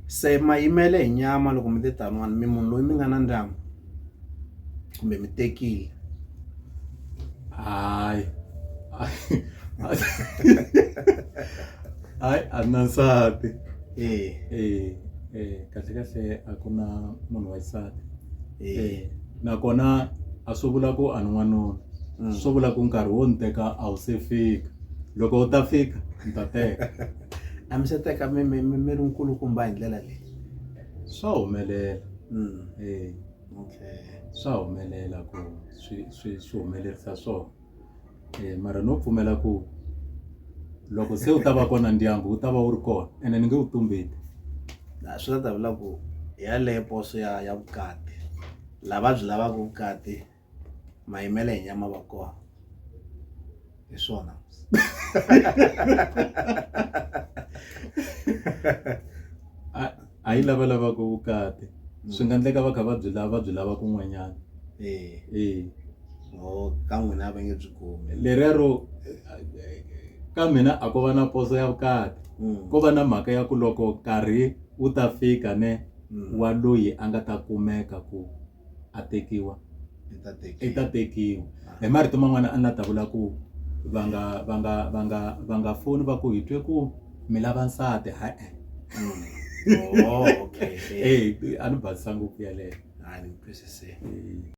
Se mayimele hi nyama loko mi te taniwani mi munhu loyi mi nga na ndyangu kumbe mi tekile. Hayi hayi a na nsati kahle kahle a ku na munhu wa xisati nakona a swi vula ku a ni n'wanuna swo vula ku nkarhi wo ni teka a wu se fika loko u ta fika ni ta teka. A mi se teka mi ri nkulukumba hi ndlela leyi. Swa humelela Okay. swa humelela ku swi humelerisa swona mara no pfumela ku loko se u ta va kona ndyangu wu ta va wu ri kona ene ni nge wu tumbeti. Swi ta vula ku hi yaleyo poso ya vukati lava byi lavaka vukati mayimele hi nyama va kona hi swona. A yi lavaka vukati swi nga endleka va kha va byi lava kun'wanyana. Ka n'wina va nge byi kumi. Leriya ro ka mina a ko va na poso ya vukati ko va na mhaka ya ku loko nkarhi wu ta fika ne wa loyi a nga ta kumeka ku a tekiwa i ta tekiwa. Hi marito man'wana a ni ta vula ku va nga foni va ku hi twe ku mi lava nsati Okay. a ni basisa ngopfu yaleyo. Ni twisise.